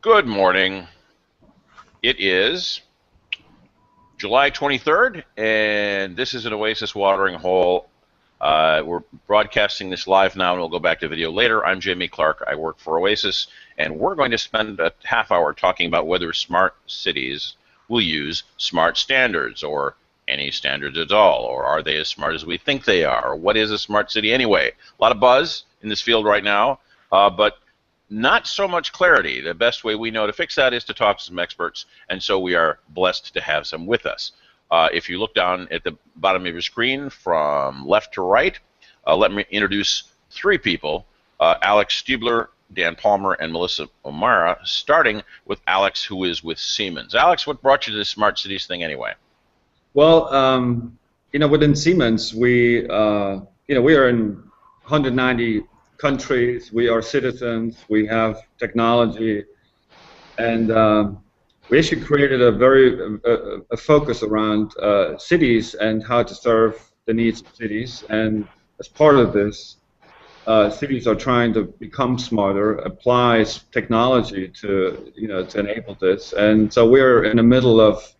Good morning. It is July 23rd, and this is an Oasis watering hole. We're broadcasting this live now, and we'll go back to video later. I'm Jamie Clark. I work for Oasis, and we're going to spend a half hour talking about whether smart cities will use smart standards or any standards at all, or are they as smart as we think they are? Or what is a smart city anyway? A lot of buzz in this field right now, but not so much clarity. The best way we know to fix that is to talk to some experts, and so we are blessed to have some with us. If you look down at the bottom of your screen from left to right, let me introduce three people, Alex Stiebler, Dan Palmer, and Melissa O'Mara, starting with Alex, who is with Siemens. Alex, what brought you to this smart cities thing anyway? Well, within Siemens, we are in 190 countries. We are citizens. We have technology, and we actually created a focus around cities and how to serve the needs of cities. And as part of this, cities are trying to become smarter, apply technology to enable this. And so we're in the middle of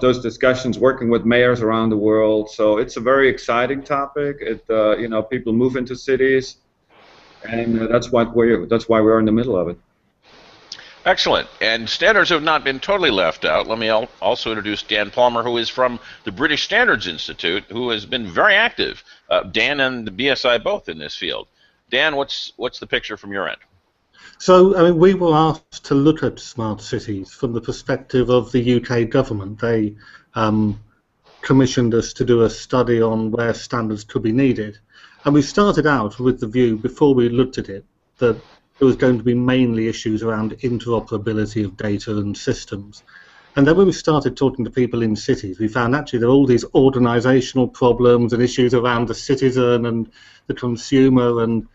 those discussions, working with mayors around the world. So it's a very exciting topic. People move into cities, and that's why we're in the middle of it. Excellent. And standards have not been totally left out. Let me also introduce Dan Palmer, who is from the British Standards Institute, who has been very active. Dan and the BSI both in this field. Dan, what's the picture from your end? So, we were asked to look at smart cities from the perspective of the UK government. They commissioned us to do a study on where standards could be needed. And we started out with the view, before we looked at it, that there was going to be mainly issues around interoperability of data and systems. And then when we started talking to people in cities, we found actually there are all these organisational problems and issues around the citizen and the consumer and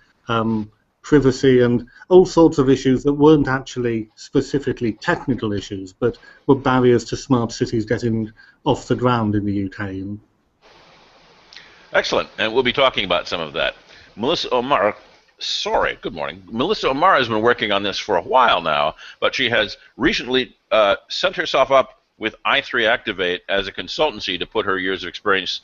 privacy and all sorts of issues that weren't actually specifically technical issues, but were barriers to smart cities getting off the ground in the UK. Excellent, and we'll be talking about some of that. Melissa O'Mara, good morning. Melissa O'Mara has been working on this for a while now, but she has recently set herself up with i3 Activate as a consultancy to put her years of experience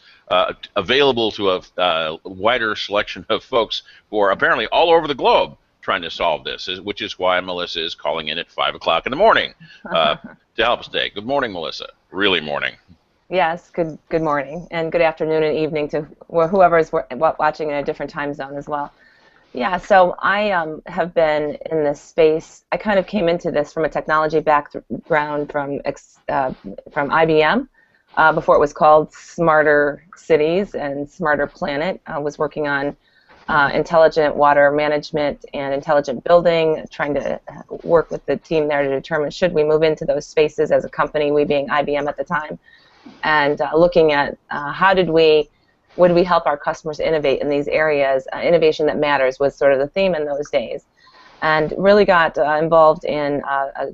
available to a wider selection of folks who are apparently all over the globe trying to solve this, which is why Melissa is calling in at 5 o'clock in the morning to help us today. Good morning, Melissa. Really morning. Yes, good morning, and good afternoon and evening to whoever is watching in a different time zone as well. Yeah, so I have been in this space. I kind of came into this from a technology background from IBM before it was called Smarter Cities and Smarter Planet. I was working on intelligent water management and intelligent building, trying to work with the team there to determine should we move into those spaces as a company, we being IBM at the time, and looking at would we help our customers innovate in these areas? Innovation that matters was sort of the theme in those days. And really got involved in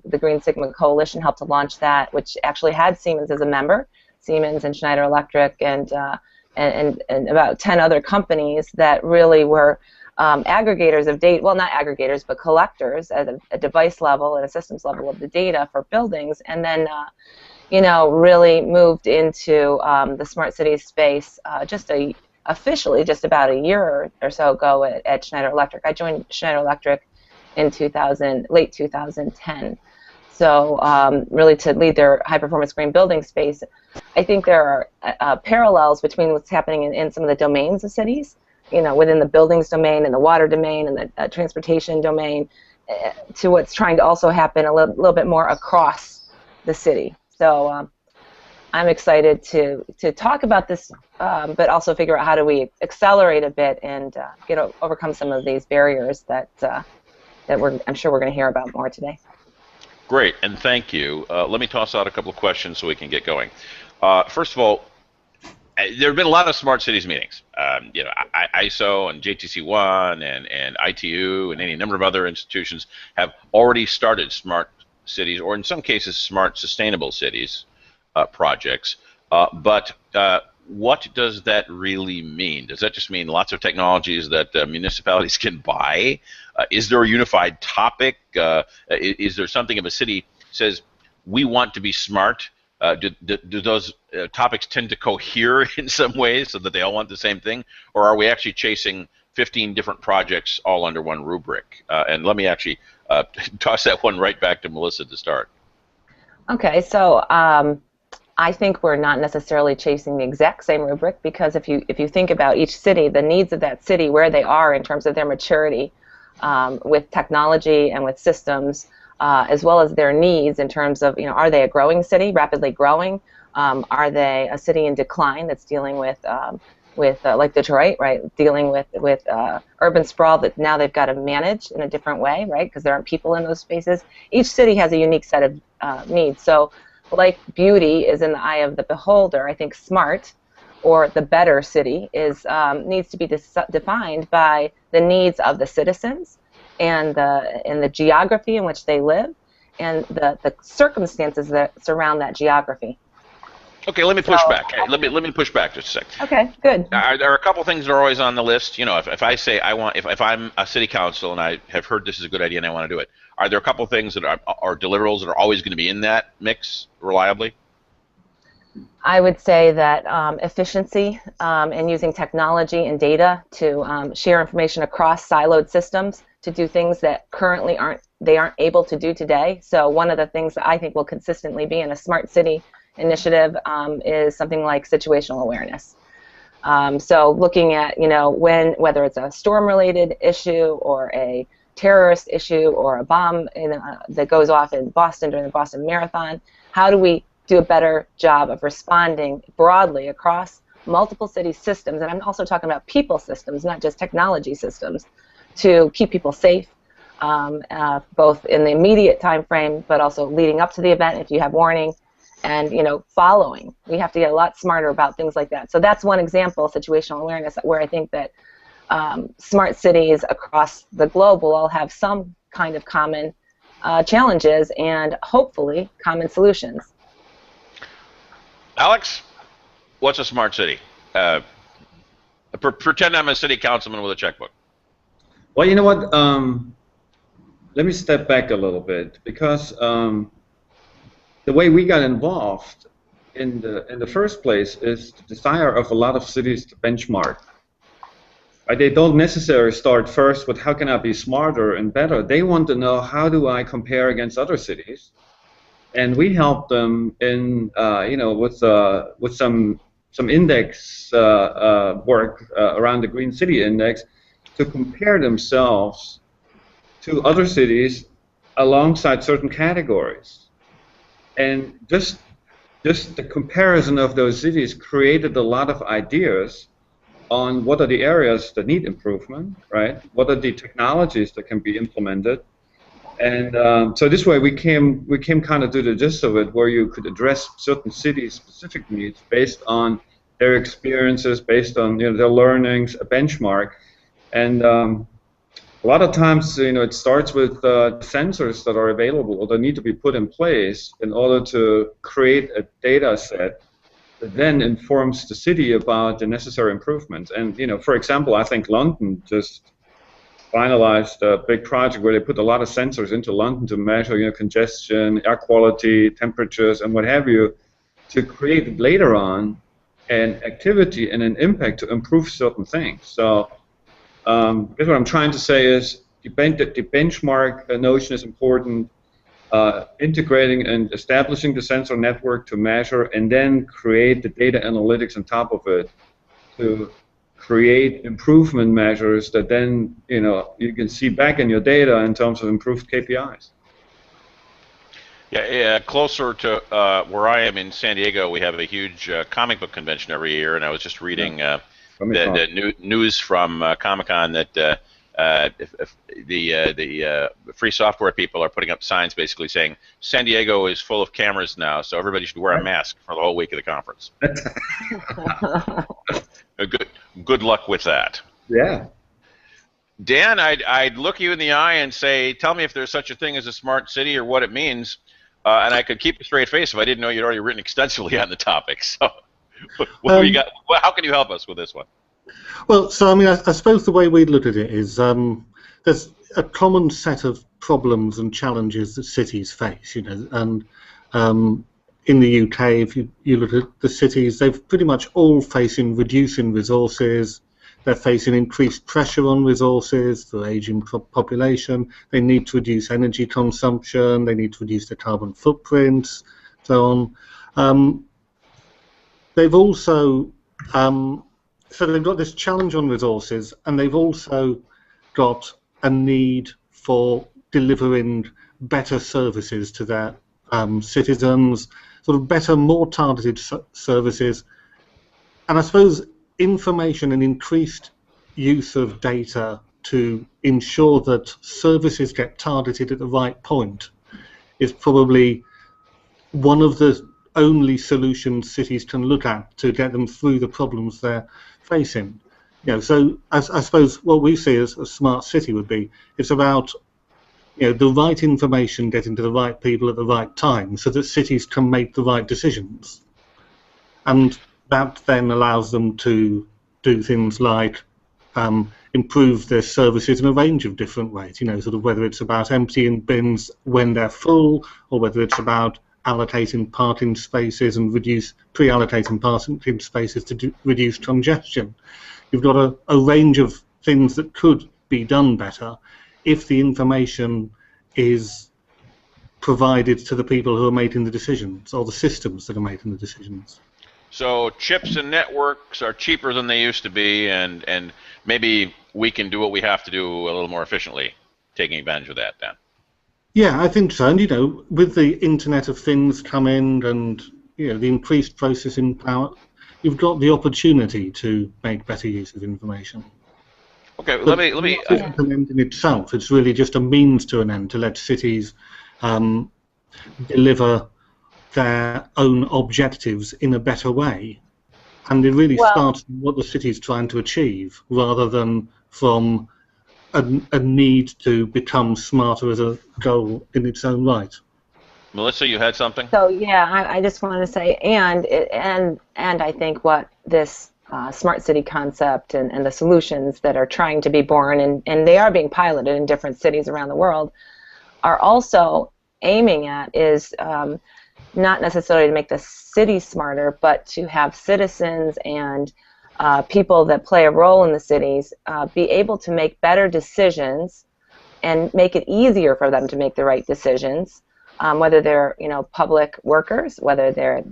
the Green Sigma Coalition, helped to launch that, which actually had Siemens as a member, Siemens and Schneider Electric and about 10 other companies that really were aggregators of data, well, not aggregators, but collectors at a device level and a systems level of the data for buildings, and then really moved into the smart cities space officially just about a year or so ago at Schneider Electric. I joined Schneider Electric in late 2010. So really to lead their high-performance green building space. I think there are parallels between what's happening in some of the domains of cities, within the buildings domain and the water domain and the transportation domain, to what's trying to also happen a little bit more across the city. So I'm excited to talk about this, but also figure out how do we accelerate a bit and overcome some of these barriers that I'm sure we're going to hear about more today. Great, and thank you. Let me toss out a couple of questions so we can get going. First of all, there have been a lot of smart cities meetings. ISO and JTC1 and ITU and any number of other institutions have already started smart cities, or in some cases smart sustainable cities projects, but what does that really mean? Does that just mean lots of technologies that municipalities can buy? Is there a unified topic? Is there something if a city says, we want to be smart? Do those topics tend to cohere in some ways so that they all want the same thing? Or are we actually chasing 15 different projects all under one rubric? And let me actually toss that one right back to Melissa to start. Okay, so I think we're not necessarily chasing the exact same rubric, because if you think about each city, the needs of that city, where they are in terms of their maturity with technology and with systems, as well as their needs in terms of, are they a growing city, rapidly growing? Are they a city in decline that's dealing with like Detroit, right? Dealing with urban sprawl that now they've got to manage in a different way, right? Because there aren't people in those spaces. Each city has a unique set of needs. So, like beauty is in the eye of the beholder, I think smart, or the better city, needs to be defined by the needs of the citizens and the geography in which they live and the circumstances that surround that geography. Okay, let me push back. Let me push back just a second. Okay, good. There are a couple things that are always on the list. If I say if I'm a city council and I have heard this is a good idea and I want to do it, are there a couple things that are deliverables that are always going to be in that mix reliably? I would say that efficiency and using technology and data to share information across siloed systems to do things that currently aren't able to do today. So one of the things that I think will consistently be in a smart city initiative is something like situational awareness. So looking at whether it's a storm-related issue or a terrorist issue or a bomb that goes off in Boston during the Boston Marathon, how do we do a better job of responding broadly across multiple city systems? And I'm also talking about people systems, not just technology systems, to keep people safe, both in the immediate time frame, but also leading up to the event if you have warning, and following. We have to get a lot smarter about things like that. So that's one example, situational awareness, where I think that smart cities across the globe will all have some kind of common challenges and hopefully common solutions. Alex, what's a smart city? Pretend I'm a city councilman with a checkbook. Well, you know what? Let me step back a little bit, because the way we got involved in the first place is the desire of a lot of cities to benchmark. They don't necessarily start first with how can I be smarter and better. They want to know, how do I compare against other cities? And we help them in with some index work around the Green City Index to compare themselves to other cities alongside certain categories. And just the comparison of those cities created a lot of ideas on what are the areas that need improvement, right? What are the technologies that can be implemented? And so this way we came kind of to the gist of it, where you could address certain cities' specific needs based on their experiences, based on their learnings, a benchmark. And a lot of times, it starts with sensors that are available or that need to be put in place in order to create a data set that then informs the city about the necessary improvements. And for example, I think London just finalized a big project where they put a lot of sensors into London to measure congestion, air quality, temperatures, and what have you, to create later on an activity and an impact to improve certain things. So what I'm trying to say is the benchmark notion is important. Integrating and establishing the sensor network to measure, and then create the data analytics on top of it to create improvement measures that then you can see back in your data in terms of improved KPIs. Yeah, closer to where I am in San Diego, we have a huge comic book convention every year, and I was just reading the news from Comic-Con that if the free software people are putting up signs basically saying San Diego is full of cameras now, so everybody should wear a mask for the whole week of the conference. Good luck with that. Yeah. Dan, I'd look you in the eye and say, tell me if there's such a thing as a smart city or what it means, and I could keep a straight face if I didn't know you'd already written extensively on the topic. So What do you got? How can you help us with this one? Well, so I mean, I suppose the way we look at it is there's a common set of problems and challenges that cities face, and in the UK, if you look at the cities, they've pretty much all facing reducing resources. They're facing increased pressure on resources for aging population. They need to reduce energy consumption. They need to reduce their carbon footprints, so on. They've also so they've got this challenge on resources, and they've also got a need for delivering better services to their citizens, sort of better, more targeted services. And I suppose information and increased use of data to ensure that services get targeted at the right point is probably one of the only solutions cities can look at to get them through the problems they're facing. So I suppose what we see as a smart city would be, it's about the right information getting to the right people at the right time so that cities can make the right decisions. And that then allows them to do things like improve their services in a range of different ways, sort of whether it's about emptying bins when they're full, or whether it's about allocating parking spaces and pre-allocating parking spaces to reduce congestion. You've got a range of things that could be done better if the information is provided to the people who are making the decisions, or the systems that are making the decisions. So chips and networks are cheaper than they used to be, and maybe we can do what we have to do a little more efficiently, taking advantage of that then. Yeah, I think so. And with the Internet of Things coming and the increased processing power, you've got the opportunity to make better use of information. Okay, but let me. It's not an end in itself. It's really just a means to an end to let cities deliver their own objectives in a better way, and it really starts from what the city's trying to achieve, rather than from a need to become smarter as a goal in its own right. Melissa, you had something? So yeah, I just wanted to say, and I think what this smart city concept and the solutions that are trying to be born, and they are being piloted in different cities around the world, are also aiming at is not necessarily to make the city smarter, but to have citizens and people that play a role in the cities be able to make better decisions and make it easier for them to make the right decisions, whether they're public workers, whether they're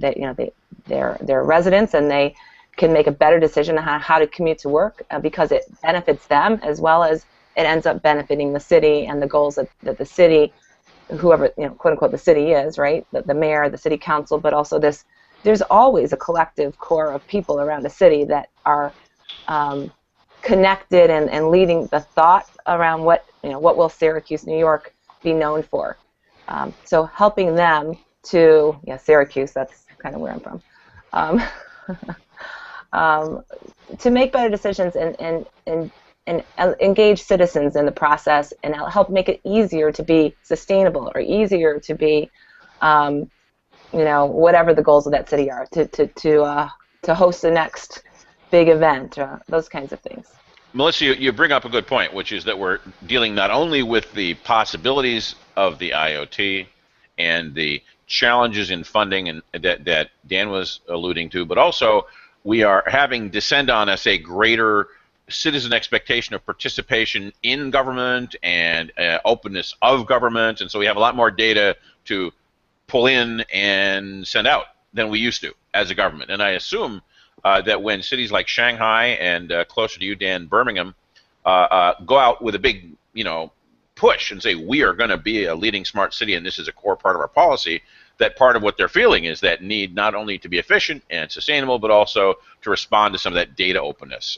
residents, and they can make a better decision on how to commute to work because it benefits them, as well as it ends up benefiting the city and the goals that the city, whoever quote unquote the city is, right, the mayor, the city council, but also there's always a collective core of people around a city that are connected and leading the thought around what will Syracuse, New York, be known for. So helping them to, Syracuse, that's kind of where I'm from, to make better decisions and engage citizens in the process and help make it easier to be sustainable or easier to be whatever the goals of that city are, to host the next big event, those kinds of things. Melissa, you bring up a good point, which is that we're dealing not only with the possibilities of the IoT and the challenges in funding and that Dan was alluding to, but also we are having descend on us a greater citizen expectation of participation in government and openness of government, and so we have a lot more data to pull in and send out than we used to as a government. And I assume that when cities like Shanghai and closer to you, Dan, Birmingham, go out with a big, push and say we are going to be a leading smart city and this is a core part of our policy, that part of what they're feeling is that need not only to be efficient and sustainable, but also to respond to some of that data openness.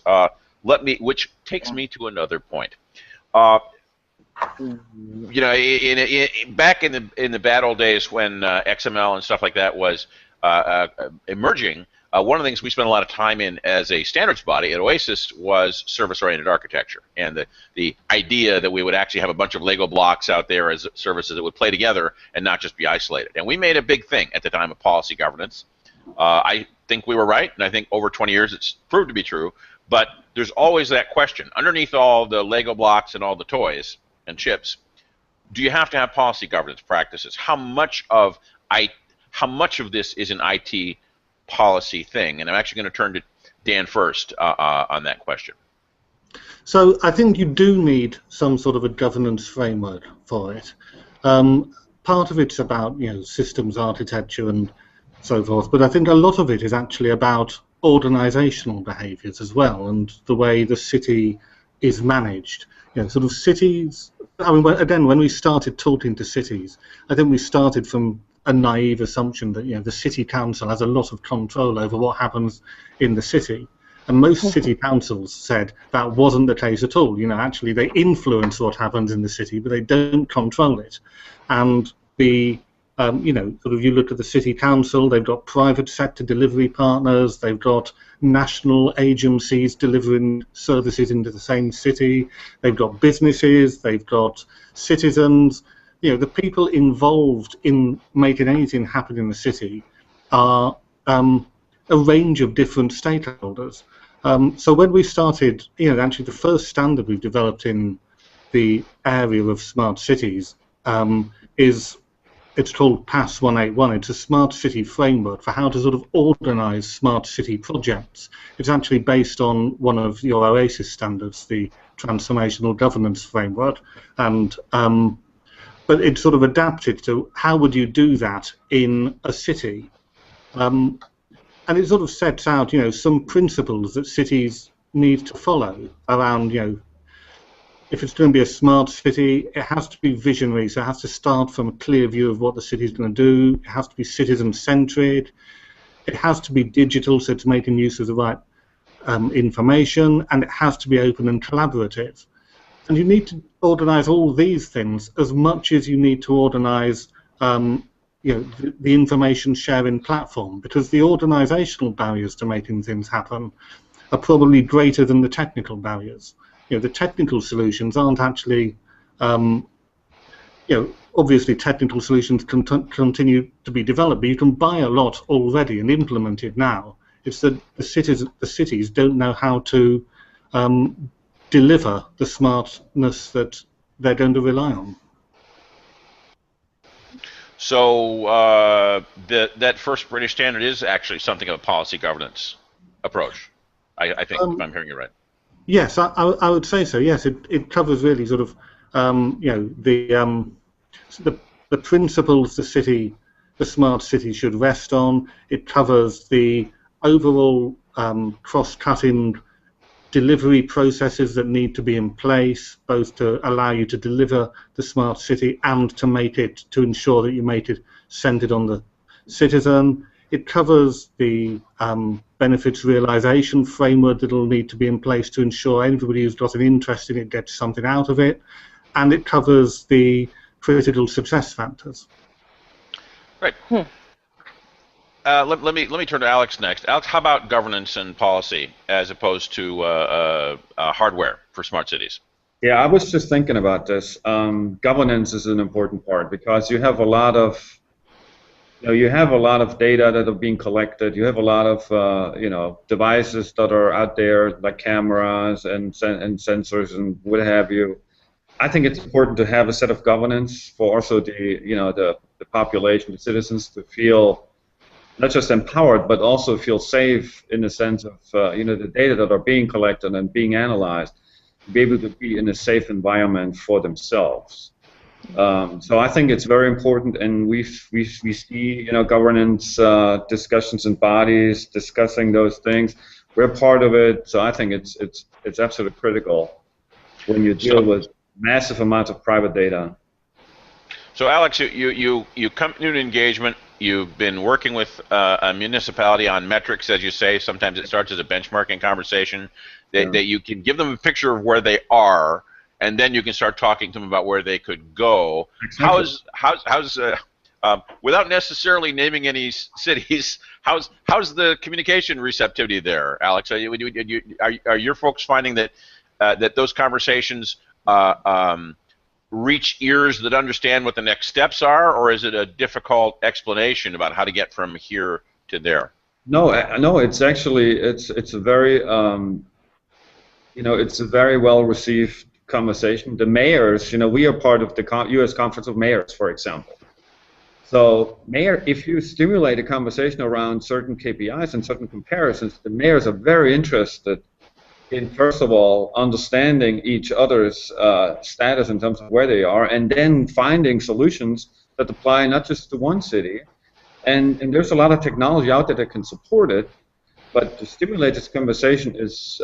Which takes me to another point. Back in the bad old days when XML and stuff like that was emerging, one of the things we spent a lot of time in as a standards body at Oasis was service-oriented architecture, and the idea that we would actually have a bunch of Lego blocks out there as services that would play together and not just be isolated. And we made a big thing at the time of policy governance. I think we were right, and I think over 20 years it's proved to be true. But there's always that question underneath all the Lego blocks and all the toys and chips. Do you have to have policy governance practices? How much of this is an IT policy thing? And I'm actually going to turn to Dan first on that question. So I think you do need some sort of a governance framework for it. Part of it's about systems architecture and so forth, but I think a lot of it is actually about organizational behaviors as well, and the way the city is managed. Sort of cities. I mean, again, when we started talking to cities, I think we started from a naive assumption that the city council has a lot of control over what happens in the city, and most city councils said that wasn't the case at all. Actually, they influence what happens in the city, but they don't control it. And the you look at the city council, they've got private sector delivery partners, they've got national agencies delivering services into the same city, they've got businesses, they've got citizens. The people involved in making anything happen in the city are a range of different stakeholders. So when we started, actually the first standard we've developed in the area of smart cities it's called PASS 181. It's a smart city framework for how to sort of organize smart city projects. It's actually based on one of your OASIS standards, the transformational governance framework, and but it's sort of adapted to how would you do that in a city. And it sort of sets out, some principles that cities need to follow around, if it's going to be a smart city, it has to be visionary, so it has to start from a clear view of what the city is going to do. It has to be citizen-centric. It has to be digital, so it's making use of the right information, and it has to be open and collaborative. And you need to organise all these things as much as you need to organise the information sharing platform, because the organisational barriers to making things happen are probably greater than the technical barriers. The technical solutions aren't actually, obviously technical solutions can continue to be developed, but you can buy a lot already and implement it now. It's that the cities don't know how to deliver the smartness that they're going to rely on. So that first British standard is actually something of a policy governance approach, I think, if I'm hearing you right. Yes, I would say so. Yes, it covers really sort of the principles the smart city should rest on. It covers the overall cross-cutting delivery processes that need to be in place, both to allow you to deliver the smart city and to ensure that you make it centered on the citizen. It covers the benefits realization framework that will need to be in place to ensure everybody who's got an interest in it gets something out of it, and it covers the critical success factors. Right. Let me turn to Alex next. Alex, how about governance and policy as opposed to hardware for smart cities? Yeah, I was just thinking about this. Governance is an important part because you have a lot of data that are being collected. You have a lot of devices that are out there, like cameras and sensors and what have you. I think it's important to have a set of governance for also the population, the citizens, to feel not just empowered but also feel safe in the sense of the data that are being collected and being analyzed, to be able to be in a safe environment for themselves. So I think it's very important, and we see governance discussions and bodies discussing those things. We're part of it, so I think it's absolutely critical when you deal with massive amounts of private data. So Alex, you come to an engagement. You've been working with a municipality on metrics, as you say. Sometimes it starts as a benchmarking conversation. That you can give them a picture of where they are, and then you can start talking to them about where they could go. Exactly. How's without necessarily naming any cities, how's the communication receptivity there, Alex? Are your folks finding that that those conversations reach ears that understand what the next steps are, or is it a difficult explanation about how to get from here to there? No, no, it's actually it's a very it's a very well received conversation. The mayors, we are part of the U.S. Conference of Mayors, for example. So, if you stimulate a conversation around certain KPIs and certain comparisons, the mayors are very interested in, first of all, understanding each other's status in terms of where they are, and then finding solutions that apply not just to one city. And there's a lot of technology out there that can support it, but to stimulate this conversation is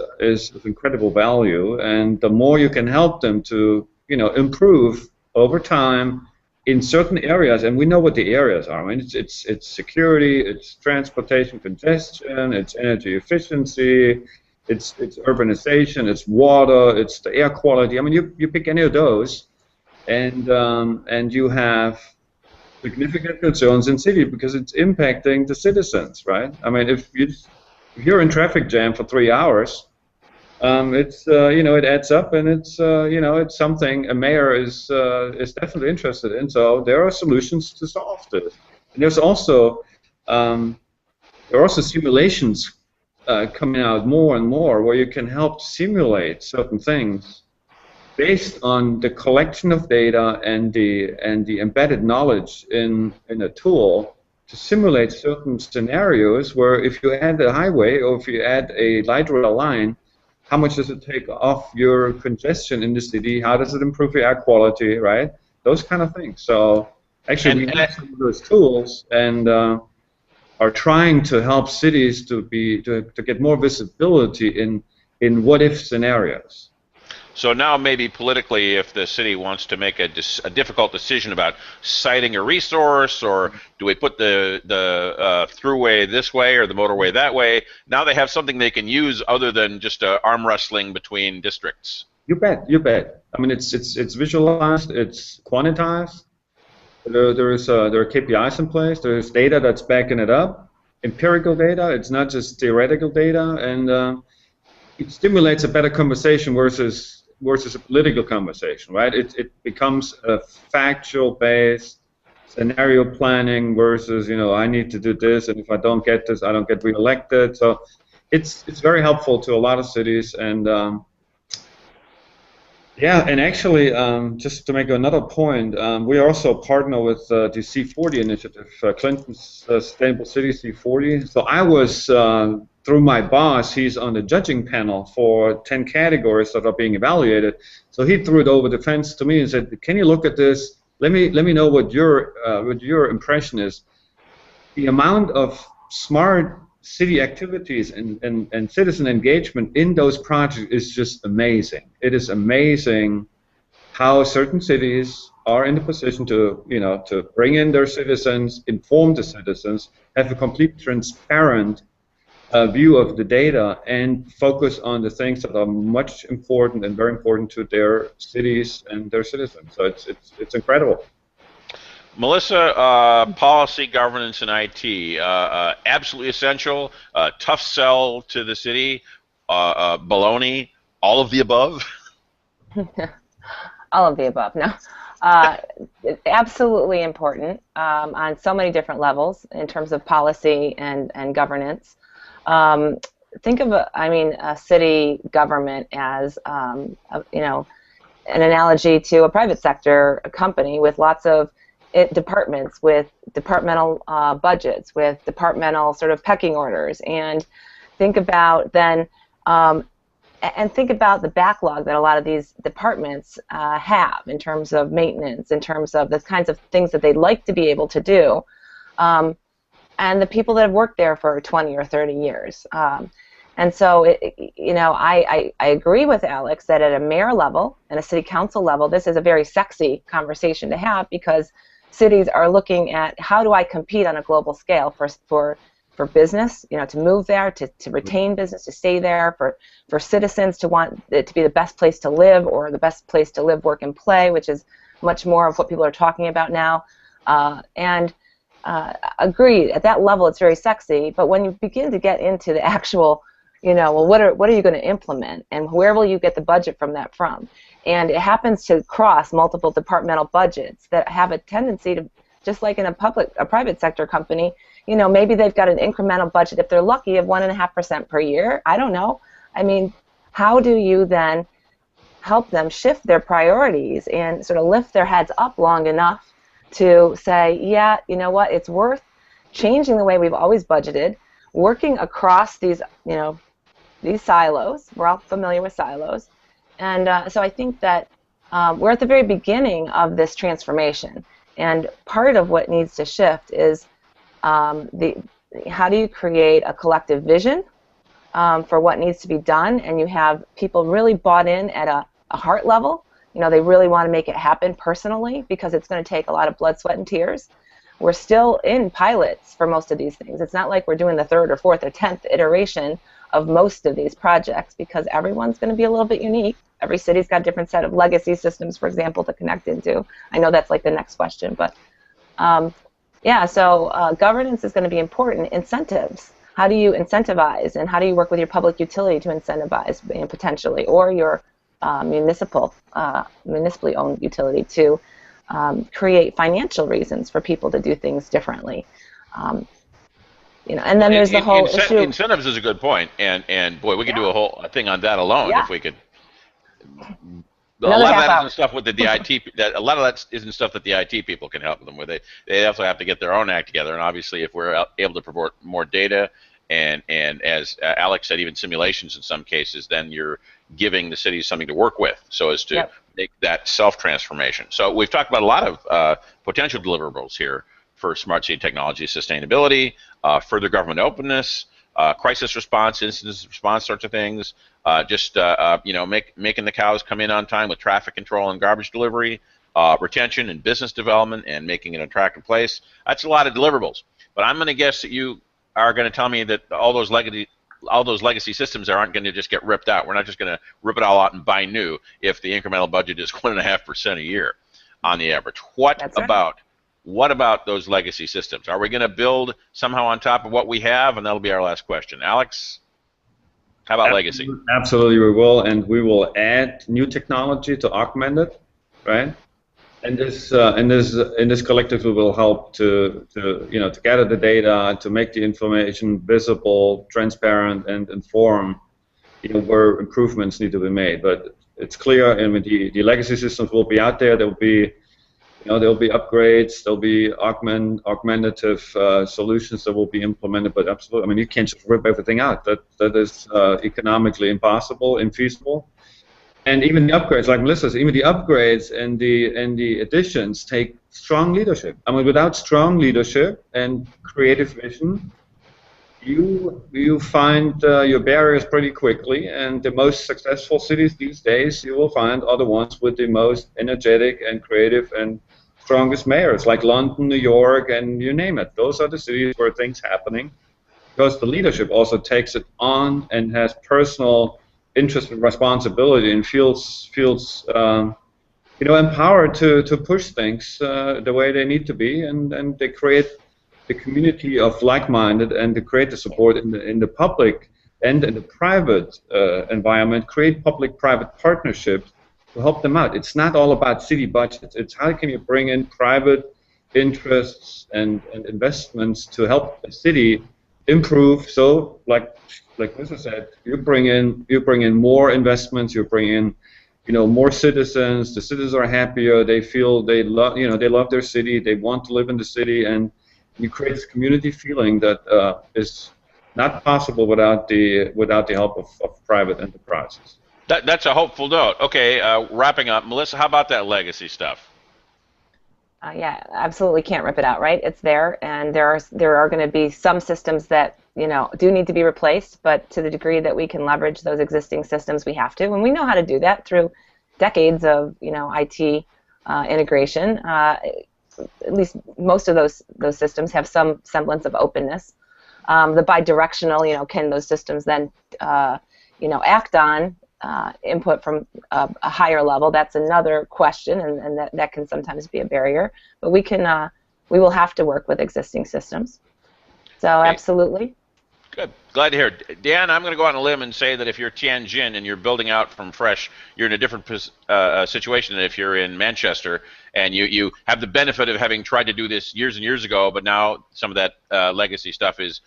of incredible value. And the more you can help them to, improve over time in certain areas, and we know what the areas are. I mean, it's security, it's transportation congestion, it's energy efficiency, it's urbanization, it's water, it's the air quality. I mean, you pick any of those, and you have significant concerns in city because it's impacting the citizens, right? I mean, if you're in traffic jam for 3 hours, it adds up, and it's something a mayor is definitely interested in. So there are solutions to solve this. And there are also simulations coming out more and more where you can help simulate certain things based on the collection of data and the embedded knowledge in a tool to simulate certain scenarios where if you add a highway or if you add a light rail line, how much does it take off your congestion in the city? How does it improve your air quality, right? Those kind of things. So actually, we have some of those tools and are trying to help cities to get more visibility in what-if scenarios. So now maybe politically, if the city wants to make a difficult decision about citing a resource, or do we put the throughway this way or the motorway that way, now they have something they can use other than just arm wrestling between districts. You bet, you bet. I mean, it's visualized, it's quantized. There are KPIs in place. There's data that's backing it up, empirical data. It's not just theoretical data, and it stimulates a better conversation versus a political conversation, right? It becomes a factual-based scenario planning versus, I need to do this, and if I don't get this, I don't get reelected. So it's very helpful to a lot of cities, and and actually, just to make another point, we also partner with the C40 initiative, Clinton's Sustainable City C40. So I was through my boss, he's on the judging panel for 10 categories that are being evaluated. So he threw it over the fence to me and said, "Can you look at this? Let me know what your impression is." The amount of smart city activities and citizen engagement in those projects is just amazing. It is amazing how certain cities are in the position to to bring in their citizens, inform the citizens, have a complete transparent view of the data, and focus on the things that are much important and very important to their cities and their citizens. So it's incredible. Melissa, policy, governance, and IT, absolutely essential, tough sell to the city, baloney, all of the above? All of the above, no. Absolutely important on so many different levels in terms of policy and governance. Think of a city government as an analogy to a private sector company with lots of departments, with departmental budgets, with departmental sort of pecking orders, and think about then think about the backlog that a lot of these departments have in terms of maintenance, in terms of the kinds of things that they'd like to be able to do. And the people that have worked there for 20 or 30 years. And so, I agree with Alex that at a mayor level and a city council level, this is a very sexy conversation to have, because cities are looking at how do I compete on a global scale for business, to move there, to retain business, to stay there, for citizens to want it to be the best place to live, or the best place to live, work, and play, which is much more of what people are talking about now. Agree, at that level it's very sexy, but when you begin to get into the actual, well, what are you going to implement, and where will you get the budget from that from? And it happens to cross multiple departmental budgets that have a tendency to, just like in a private sector company, you know, maybe they've got an incremental budget, if they're lucky, of 1.5% per year. I don't know. I mean, how do you then help them shift their priorities and sort of lift their heads up long enough to say, yeah, you know what, it's worth changing the way we've always budgeted, working across these, you know, these silos. We're all familiar with silos. And so I think that we're at the very beginning of this transformation. And part of what needs to shift is how do you create a collective vision for what needs to be done, and you have people really bought in at a heart level. You know, they really want to make it happen personally because it's going to take a lot of blood, sweat, and tears. We're still in pilots for most of these things. It's not like we're doing the 3rd or 4th or 10th iteration of most of these projects because everyone's going to be a little bit unique. Every city's got a different set of legacy systems, for example, to connect into. I know that's like the next question, but yeah, so governance is going to be important. Incentives. How do you incentivize, and how do you work with your public utility to incentivize, potentially, or your municipally owned utility to create financial reasons for people to do things differently. You know, and then there's the whole issue. Incentives is a good point, and boy, we could do a whole thing on that alone if we could. A lot of that isn't stuff with the IT. A lot of that isn't stuff that the IT people can help them with. They also have to get their own act together. And obviously, if we're able to provide more data, and as Alex said, even simulations in some cases, then you're giving the cities something to work with, so as to make that self-transformation. So we've talked about a lot of potential deliverables here for smart city technology, sustainability, further government openness, crisis response, incident response sorts of things, you know, making the cows come in on time with traffic control and garbage delivery, retention and business development, and making it an attractive place. That's a lot of deliverables. But I'm going to guess that you are going to tell me that all those legacy systems aren't going to just get ripped out. We're not just going to rip it all out and buy new if the incremental budget is 1.5% a year on the average. What about those legacy systems? Are we going to build somehow on top of what we have? And that'll be our last question. Alex, how about legacy? Absolutely, we will, and we will add new technology to augment it, right? And this collectively will help to gather the data, to make the information visible, transparent, and inform, you know, where improvements need to be made. But it's clear, and the legacy systems will be out there. There'll be upgrades, there'll be augmentative solutions that will be implemented, but absolutely, I mean, you can't just rip everything out. That is economically impossible, infeasible. And even the upgrades, like Melissa says, even the upgrades and the additions take strong leadership. I mean, without strong leadership and creative vision, you find your barriers pretty quickly, and the most successful cities these days, you will find are the ones with the most energetic and creative and strongest mayors, like London, New York, and you name it. Those are the cities where things happening, because the leadership also takes it on and has personal interest and responsibility and feels empowered to push things the way they need to be, and they create the community of like-minded, and to create the support in the public and in the private environment, create public-private partnerships to help them out. It's not all about city budgets. It's how can you bring in private interests and investments to help the city improve. So, like Lisa said, you bring in more investments. You bring in, more citizens. The citizens are happier. They feel they love their city. They want to live in the city, and you create this community feeling that is not possible without the help of private enterprises. That's a hopeful note. Okay, wrapping up, Melissa, how about that legacy stuff? Yeah, absolutely can't rip it out, right? It's there, and there are going to be some systems that do need to be replaced, but to the degree that we can leverage those existing systems, we have to, and we know how to do that through decades of IT integration. At least most of those systems have some semblance of openness. The bidirectional, can those systems then act on input from a higher level? That's another question, and that can sometimes be a barrier. But we will have to work with existing systems. So okay. Absolutely. Good. Glad to hear it. Dan, I'm going to go out on a limb and say that if you're Tianjin and you're building out from fresh, you're in a different situation than if you're in Manchester, and you have the benefit of having tried to do this years and years ago, but now some of that legacy stuff is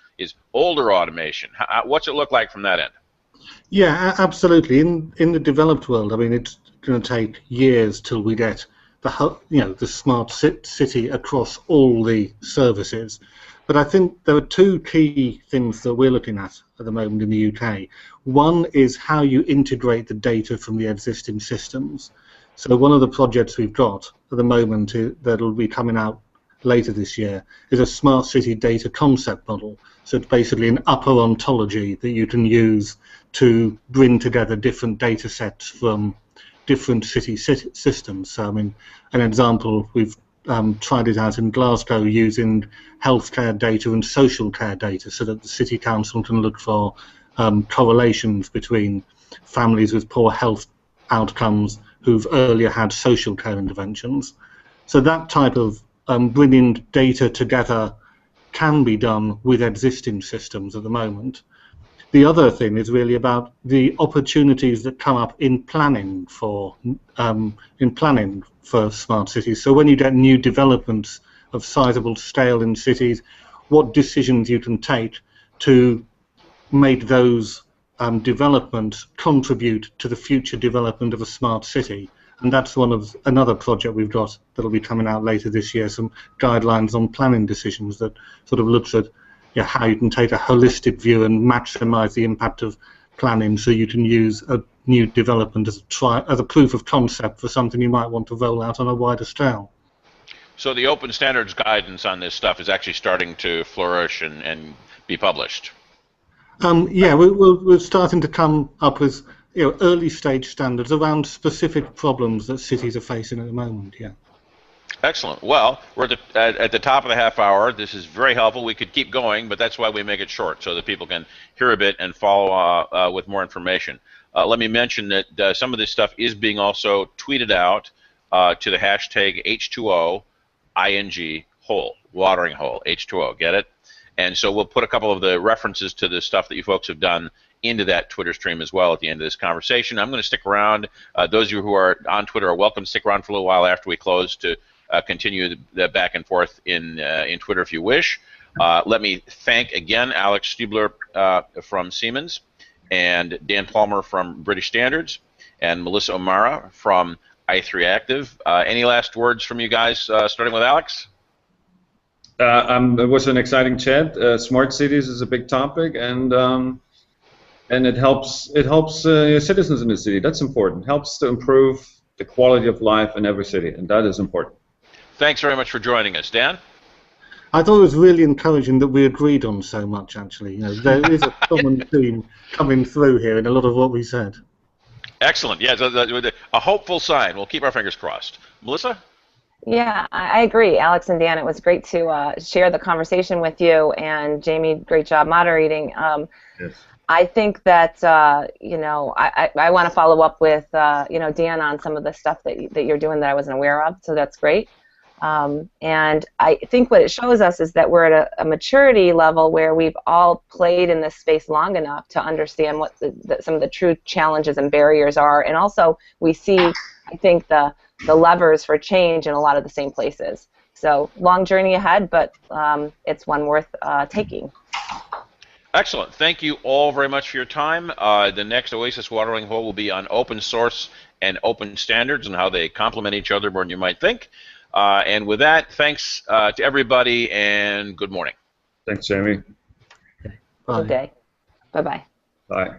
older automation. What's it look like from that end? Yeah, absolutely. In the developed world, I mean, it's going to take years till we get the smart city across all the services. But I think there are two key things that we're looking at the moment in the UK. One is how you integrate the data from the existing systems. So one of the projects we've got at the moment that will be coming out later this year is a smart city data concept model. So it's basically an upper ontology that you can use to bring together different data sets from different city systems. So I mean, an example, we've tried it out in Glasgow using healthcare data and social care data so that the city council can look for correlations between families with poor health outcomes who've earlier had social care interventions. So that type of bringing data together can be done with existing systems at the moment. The other thing is really about the opportunities that come up in planning for smart cities. So when you get new developments of sizable scale in cities, what decisions you can take to make those developments contribute to the future development of a smart city. And that's another project we've got that'll be coming out later this year, some guidelines on planning decisions that sort of looks at how you can take a holistic view and maximize the impact of planning so you can use a new development as a proof of concept for something you might want to roll out on a wider scale. So the open standards guidance on this stuff is actually starting to flourish and be published. Yeah, we're starting to come up with early stage standards around specific problems that cities are facing at the moment. Yeah. Excellent. Well, we're at the top of the half hour. This is very helpful. We could keep going, but that's why we make it short, so that people can hear a bit and follow with more information. Let me mention that some of this stuff is being also tweeted out to the hashtag H2O ING hole, watering hole, H2O, get it? And so we'll put a couple of the references to the stuff that you folks have done into that Twitter stream as well at the end of this conversation. I'm going to stick around. Those of you who are on Twitter are welcome to stick around for a little while after we close to continue the back and forth in Twitter if you wish. Let me thank again Alex Stiebler from Siemens, and Dan Palmer from British Standards, and Melissa O'Mara from i3 Active. Any last words from you guys, starting with Alex? It was an exciting chat. Smart cities is a big topic, and it helps citizens in the city. That's important. It helps to improve the quality of life in every city, and that is important. Thanks very much for joining us, Dan. I thought it was really encouraging that we agreed on so much. Actually, there is a common theme coming through here in a lot of what we said. Excellent. Yeah, a hopeful sign. We'll keep our fingers crossed. Melissa? Yeah, I agree, Alex and Dan. It was great to share the conversation with you, and Jamie, great job moderating. Yes. I think that I want to follow up with Dan on some of the stuff that you're doing that I wasn't aware of. So that's great. And I think what it shows us is that we're at a maturity level where we've all played in this space long enough to understand what some of the true challenges and barriers are, and also we see, I think, the levers for change in a lot of the same places. So long journey ahead, but it's one worth taking. Excellent. Thank you all very much for your time. The next Oasis Watering Hole will be on open source and open standards and how they complement each other more than you might think. And with that, thanks to everybody, and good morning. Thanks, Jamie. Bye. Good day. Bye-bye. Bye.